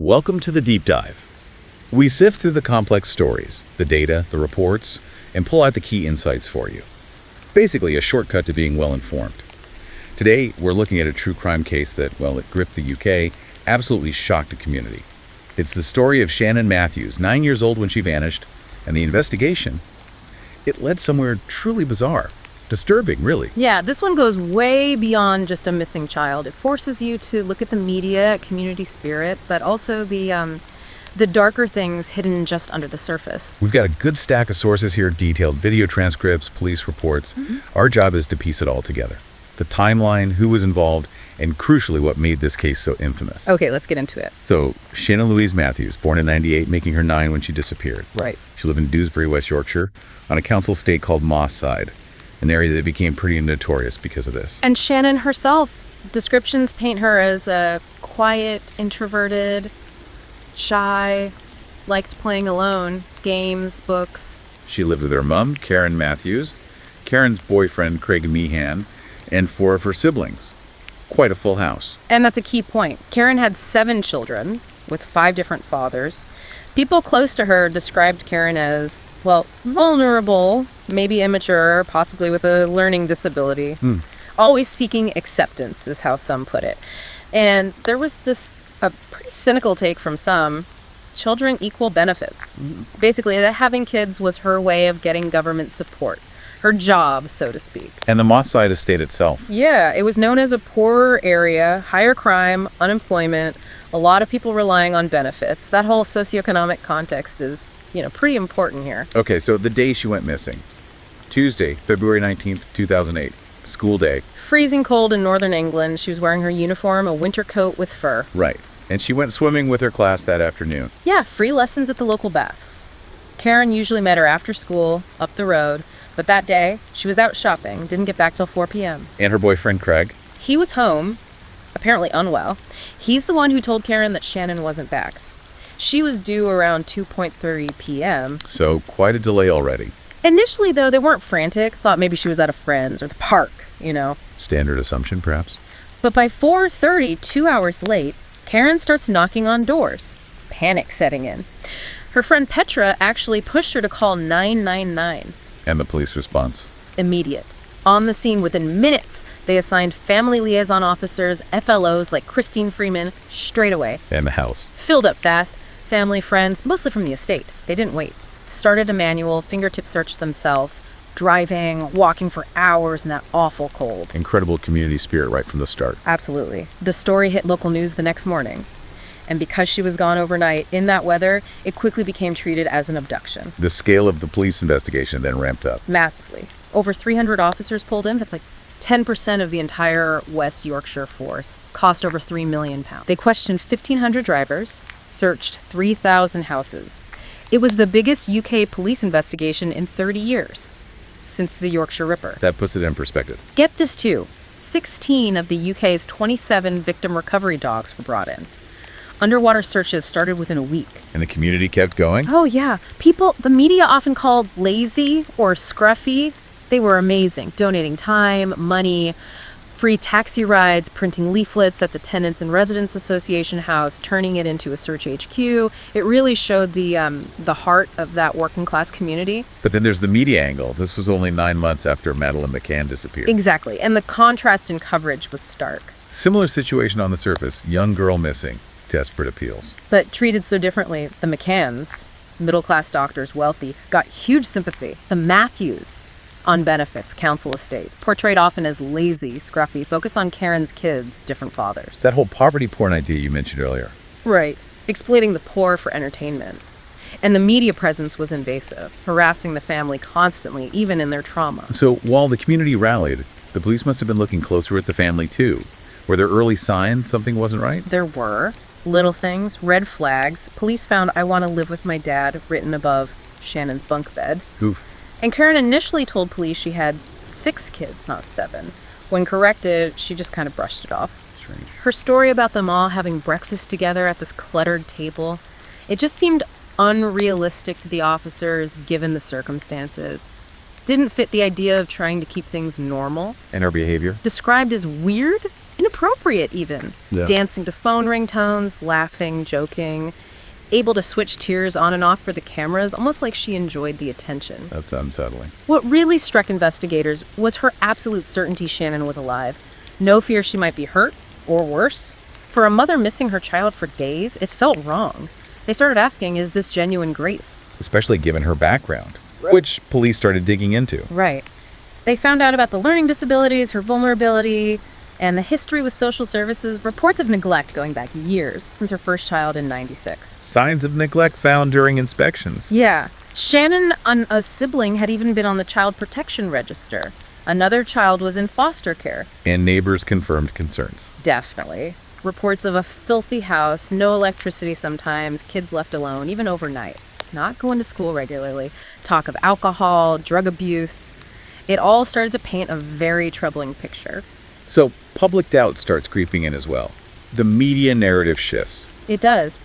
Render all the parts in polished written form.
Welcome to the Deep Dive. We sift through the complex stories, the data, the reports, and pull out the key insights for you. Basically, a shortcut to being well-informed. Today, we're looking at a true crime case that, well, it gripped the UK, absolutely shocked the community. It's the story of Shannon Matthews, 9 years old when she vanished, and the investigation, it led somewhere truly bizarre. Disturbing, really. Yeah, this one goes way beyond just a missing child. It forces you to look at the media, community spirit, but also the darker things hidden just under the surface. We've got a good stack of sources here, detailed video transcripts, police reports. Our job is to piece it all together. The timeline, who was involved, and crucially what made this case so infamous. Okay, let's get into it. So, Shannon Louise Matthews, born in 98, making her 9 when she disappeared. Right. She lived in Dewsbury, West Yorkshire, on a council estate called Moss Side, an area that became pretty notorious because of this. And Shannon herself, descriptions paint her as a quiet, introverted, shy, liked playing alone, games, books. She lived with her mom, Karen Matthews, Karen's boyfriend, Craig Meehan, and 4 of her siblings. Quite a full house. And that's a key point. Karen had 7 children with 5 different fathers. People close to her described Karen as, well, vulnerable, maybe immature, possibly with a learning disability. Always seeking acceptance is how some put it. And there was a pretty cynical take from some. Children equal benefits. Basically, that having kids was her way of getting government support. Her job, so to speak. And the Moss Side estate itself. Yeah, it was known as a poorer area, higher crime, unemployment, a lot of people relying on benefits. That whole socioeconomic context is, pretty important here. Okay, so the day she went missing. Tuesday, February 19th, 2008. School day. Freezing cold in northern England. She was wearing her uniform, a winter coat with fur. Right. And she went swimming with her class that afternoon. Yeah, free lessons at the local baths. Karen usually met her after school, up the road. But that day, she was out shopping, didn't get back till 4 p.m. And her boyfriend, Craig? He was home, apparently unwell. He's the one who told Karen that Shannon wasn't back. She was due around 2:30 p.m. So, quite a delay already. Initially, though, they weren't frantic, thought maybe she was at a friend's or the park, Standard assumption, perhaps? But by 4:30, 2 hours late, Karen starts knocking on doors. Panic setting in. Her friend Petra actually pushed her to call 999. And the police response? Immediate. On the scene within minutes, they assigned family liaison officers, FLOs like Christine Freeman, straight away. And the house? Filled up fast. Family, friends, mostly from the estate. They didn't wait. Started a manual, fingertip search themselves, driving, walking for hours in that awful cold. Incredible community spirit right from the start. Absolutely. The story hit local news the next morning. And because she was gone overnight in that weather, it quickly became treated as an abduction. The scale of the police investigation then ramped up. Massively. Over 300 officers pulled in. That's like 10% of the entire West Yorkshire force. Cost over £3 million. They questioned 1,500 drivers, searched 3,000 houses. It was the biggest UK police investigation in 30 years, since the Yorkshire Ripper. That puts it in perspective. Get this too. 16 of the UK's 27 victim recovery dogs were brought in. Underwater searches started within a week. And the community kept going? Oh, yeah. The media often called lazy or scruffy. They were amazing, donating time, money, free taxi rides, printing leaflets at the Tenants and Residents Association house, turning it into a search HQ. It really showed the heart of that working class community. But then there's the media angle. This was only 9 months after Madeleine McCann disappeared. Exactly. And the contrast in coverage was stark. Similar situation on the surface. Young girl missing. Desperate appeals. But treated so differently, the McCanns, middle-class doctors, wealthy, got huge sympathy. The Matthews, on benefits, council estate, portrayed often as lazy, scruffy, focus on Karen's kids, different fathers. That whole poverty porn idea you mentioned earlier. Right. Exploiting the poor for entertainment. And the media presence was invasive, harassing the family constantly, even in their trauma. So while the community rallied, the police must have been looking closer at the family too. Were there early signs something wasn't right? There were. Little things, red flags. Police found "I want to live with my dad" written above Shannon's bunk bed. Oof. And Karen initially told police she had 6 kids, not 7. When corrected, she just kind of brushed it off. Strange. Her story about them all having breakfast together at this cluttered table, it just seemed unrealistic to the officers given the circumstances. Didn't fit the idea of trying to keep things normal. And her behavior? Described as weird, inappropriate inappropriate even. Yeah. Dancing to phone ringtones, laughing, joking, able to switch tears on and off for the cameras, almost like she enjoyed the attention. That's unsettling. What really struck investigators was her absolute certainty Shannon was alive. No fear she might be hurt, or worse. For a mother missing her child for days, it felt wrong. They started asking, is this genuine grief? Especially given her background, which police started digging into. Right. They found out about the learning disabilities, her vulnerability, and the history with social services, reports of neglect going back years, since her first child in '96. Signs of neglect found during inspections. Yeah. Shannon, a sibling, had even been on the child protection register. Another child was in foster care. And neighbors confirmed concerns. Definitely. Reports of a filthy house, no electricity sometimes, kids left alone, even overnight. Not going to school regularly. Talk of alcohol, drug abuse. It all started to paint a very troubling picture. So public doubt starts creeping in as well. The media narrative shifts. It does.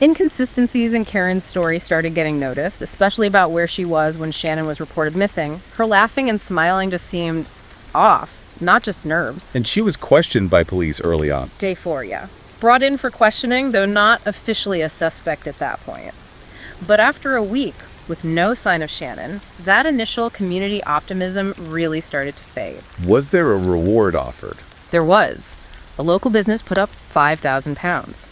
Inconsistencies in Karen's story started getting noticed, especially about where she was when Shannon was reported missing. Her laughing and smiling just seemed off, not just nerves. And she was questioned by police early on. Day 4, yeah. Brought in for questioning, though not officially a suspect at that point. But after a week, with no sign of Shannon, that initial community optimism really started to fade. Was there a reward offered? There was. A local business put up £5,000.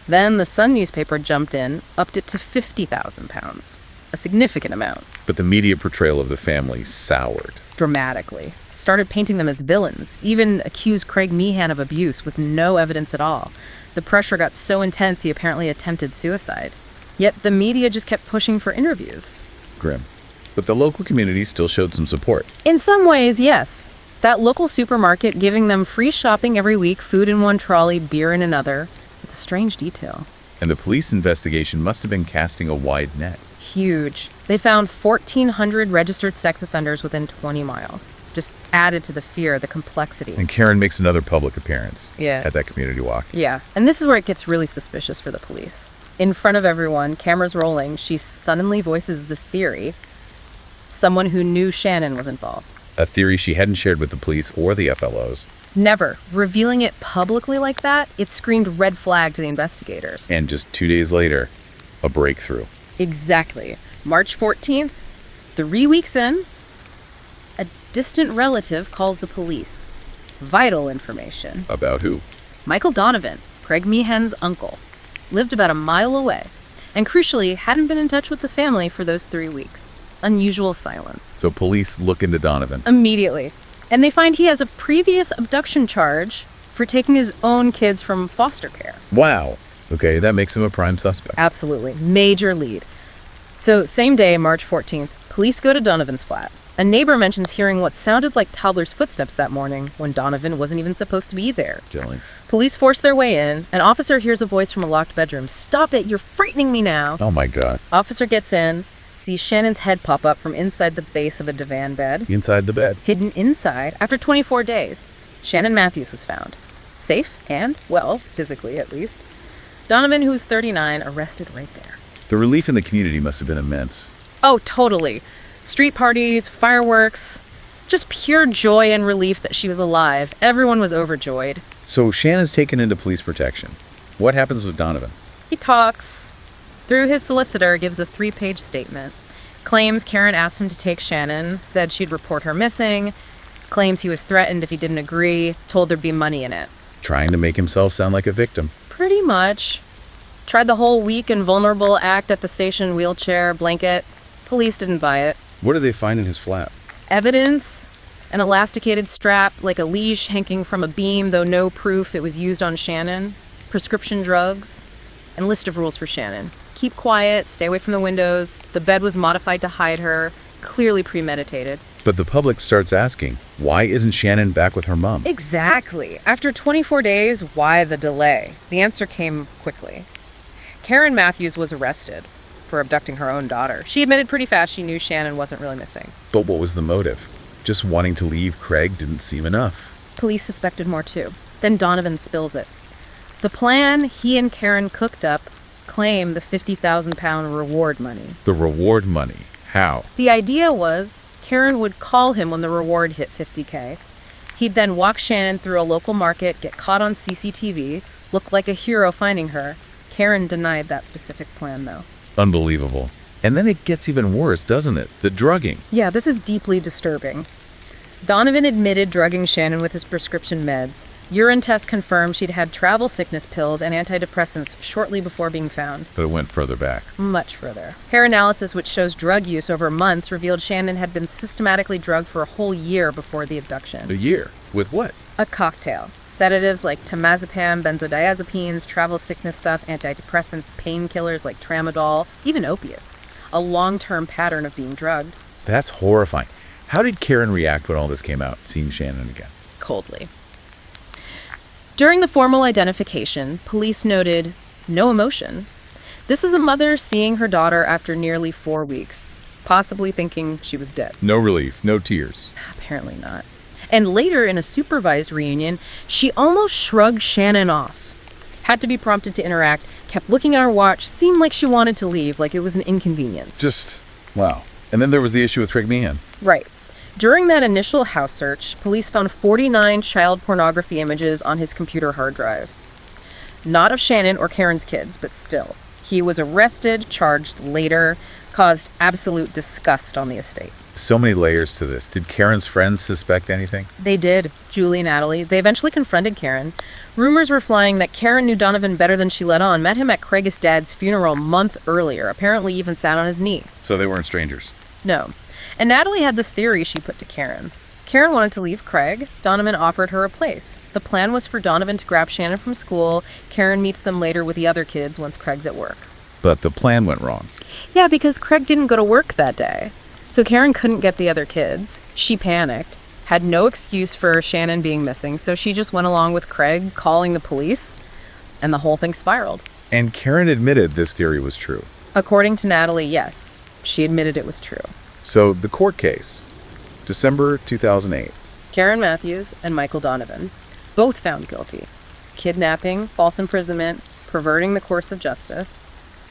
Then the Sun newspaper jumped in, upped it to £50,000. A significant amount. But the media portrayal of the family soured. Dramatically. Started painting them as villains. Even accused Craig Meehan of abuse with no evidence at all. The pressure got so intense he apparently attempted suicide. Yet the media just kept pushing for interviews. Grim. But the local community still showed some support. In some ways, yes. That local supermarket giving them free shopping every week, food in one trolley, beer in another. It's a strange detail. And the police investigation must have been casting a wide net. Huge. They found 1,400 registered sex offenders within 20 miles. Just added to the fear, the complexity. And Karen makes another public appearance Yeah. at that community walk. Yeah. And this is where it gets really suspicious for the police. In front of everyone, cameras rolling, she suddenly voices this theory. Someone who knew Shannon was involved. A theory she hadn't shared with the police or the FLOs. Never. Revealing it publicly like that, it screamed red flag to the investigators. And just 2 days later, a breakthrough. Exactly. March 14th, 3 weeks in, a distant relative calls the police. Vital information. About who? Michael Donovan, Craig Meehan's uncle, lived about a mile away, and crucially hadn't been in touch with the family for those 3 weeks. Unusual silence. So police look into Donovan. Immediately. And they find he has a previous abduction charge for taking his own kids from foster care. Wow. Okay, that makes him a prime suspect. Absolutely. Major lead. So, same day, March 14th, police go to Donovan's flat. A neighbor mentions hearing what sounded like toddlers' footsteps that morning when Donovan wasn't even supposed to be there. Jelly. Police force their way in. An officer hears a voice from a locked bedroom. "Stop it, you're frightening me now." Oh my God. Officer gets in, sees Shannon's head pop up from inside the base of a divan bed. Inside the bed. Hidden inside, after 24 days, Shannon Matthews was found. Safe and, well, physically at least. Donovan, who was 39, arrested right there. The relief in the community must have been immense. Oh, totally. Street parties, fireworks, just pure joy and relief that she was alive. Everyone was overjoyed. So Shannon's taken into police protection. What happens with Donovan? He talks. Through his solicitor, gives a 3-page statement. Claims Karen asked him to take Shannon, said she'd report her missing, claims he was threatened if he didn't agree, told there'd be money in it. Trying to make himself sound like a victim. Pretty much. Tried the whole weak and vulnerable act at the station wheelchair, blanket. Police didn't buy it. What do they find in his flat? Evidence, an elasticated strap like a leash hanging from a beam, though no proof it was used on Shannon. Prescription drugs, and a list of rules for Shannon. Keep quiet, stay away from the windows. The bed was modified to hide her, clearly premeditated. But the public starts asking, why isn't Shannon back with her mom? Exactly. After 24 days, why the delay? The answer came quickly. Karen Matthews was arrested for abducting her own daughter. She admitted pretty fast she knew Shannon wasn't really missing. But what was the motive? Just wanting to leave Craig didn't seem enough. Police suspected more too. Then Donovan spills it. The plan he and Karen cooked up claimed the £50,000 reward money. The reward money. How? The idea was Karen would call him when the reward hit $50K. He'd then walk Shannon through a local market, get caught on CCTV, look like a hero finding her. Karen denied that specific plan, though. Unbelievable. And then it gets even worse, doesn't it? The drugging. Yeah, this is deeply disturbing. Donovan admitted drugging Shannon with his prescription meds. Urine tests confirmed she'd had travel sickness pills and antidepressants shortly before being found. But it went further back. Much further. Hair analysis, which shows drug use over months, revealed Shannon had been systematically drugged for a whole year before the abduction. A year? With what? A cocktail. Sedatives like temazepam, benzodiazepines, travel sickness stuff, antidepressants, painkillers like tramadol, even opiates. A long-term pattern of being drugged. That's horrifying. How did Karen react when all this came out, seeing Shannon again? Coldly. During the formal identification, police noted no emotion. This is a mother seeing her daughter after nearly 4 weeks, possibly thinking she was dead. No relief, no tears. Apparently not. And later, in a supervised reunion, she almost shrugged Shannon off. Had to be prompted to interact, kept looking at her watch, seemed like she wanted to leave, like it was an inconvenience. Wow. And then there was the issue with Craig Meehan. Right. During that initial house search, police found 49 child pornography images on his computer hard drive. Not of Shannon or Karen's kids, but still. He was arrested, charged later, caused absolute disgust on the estate. So many layers to this. Did Karen's friends suspect anything? They did, Julie and Natalie. They eventually confronted Karen. Rumors were flying that Karen knew Donovan better than she let on, met him at Craig's dad's funeral a month earlier, apparently even sat on his knee. So they weren't strangers? No. And Natalie had this theory she put to Karen. Karen wanted to leave Craig. Donovan offered her a place. The plan was for Donovan to grab Shannon from school. Karen meets them later with the other kids once Craig's at work. But the plan went wrong. Yeah, because Craig didn't go to work that day. So Karen couldn't get the other kids. She panicked, had no excuse for Shannon being missing, so she just went along with Craig calling the police, and the whole thing spiraled. And Karen admitted this theory was true. According to Natalie, yes. She admitted it was true. So the court case, December 2008. Shannon Matthews and Michael Donovan, both found guilty. Kidnapping, false imprisonment, perverting the course of justice.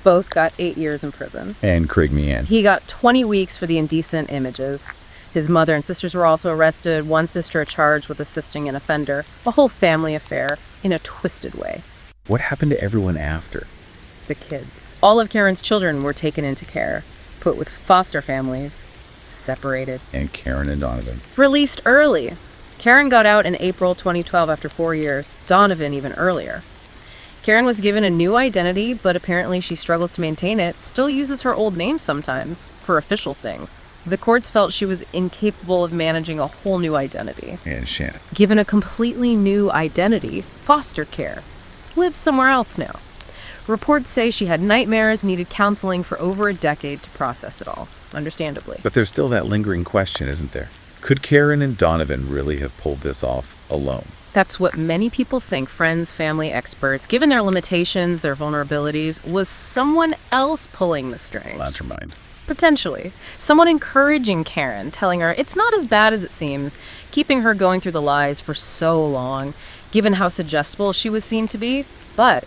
Both got 8 years in prison. And Craig Meehan. He got 20 weeks for the indecent images. His mother and sisters were also arrested, one sister charged with assisting an offender. A whole family affair in a twisted way. What happened to everyone after? The kids. All of Karen's children were taken into care, put with foster families, separated. And Karen and Donovan. Released early. Karen got out in April 2012 after 4 years. Donovan even earlier. Karen was given a new identity, but apparently she struggles to maintain it, still uses her old name sometimes, for official things. The courts felt she was incapable of managing a whole new identity. And Shannon. Given a completely new identity, foster care. Lives somewhere else now. Reports say she had nightmares, needed counseling for over a decade to process it all, understandably. But there's still that lingering question, isn't there? Could Karen and Donovan really have pulled this off alone? That's what many people think, friends, family, experts. Given their limitations, their vulnerabilities, was someone else pulling the strings? Mastermind. Potentially. Someone encouraging Karen, telling her it's not as bad as it seems, keeping her going through the lies for so long, given how suggestible she was seen to be. But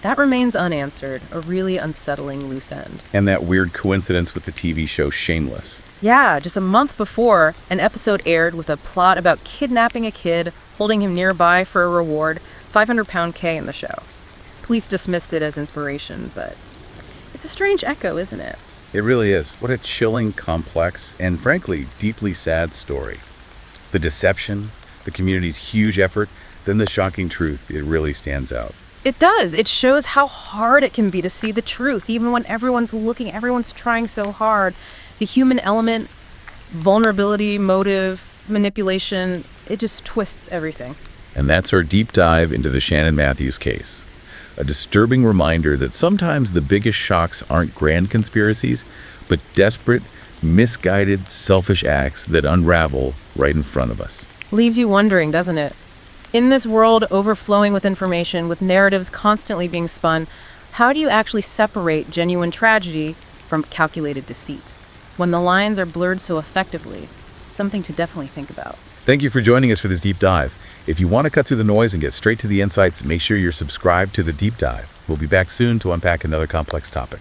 that remains unanswered, a really unsettling loose end. And that weird coincidence with the TV show Shameless. Yeah, just a month before, an episode aired with a plot about kidnapping a kid, holding him nearby for a reward, 500-pound K in the show. Police dismissed it as inspiration, but it's a strange echo, isn't it? It really is. What a chilling, complex, and frankly, deeply sad story. The deception, the community's huge effort, then the shocking truth, it really stands out. It does. It shows how hard it can be to see the truth, even when everyone's looking, everyone's trying so hard. The human element, vulnerability, motive, manipulation, it just twists everything. And that's our deep dive into the Shannon Matthews case. A disturbing reminder that sometimes the biggest shocks aren't grand conspiracies, but desperate, misguided, selfish acts that unravel right in front of us. Leaves you wondering, doesn't it? In this world overflowing with information, with narratives constantly being spun, how do you actually separate genuine tragedy from calculated deceit? When the lines are blurred so effectively, something to definitely think about. Thank you for joining us for this deep dive. If you want to cut through the noise and get straight to the insights, make sure you're subscribed to the deep dive. We'll be back soon to unpack another complex topic.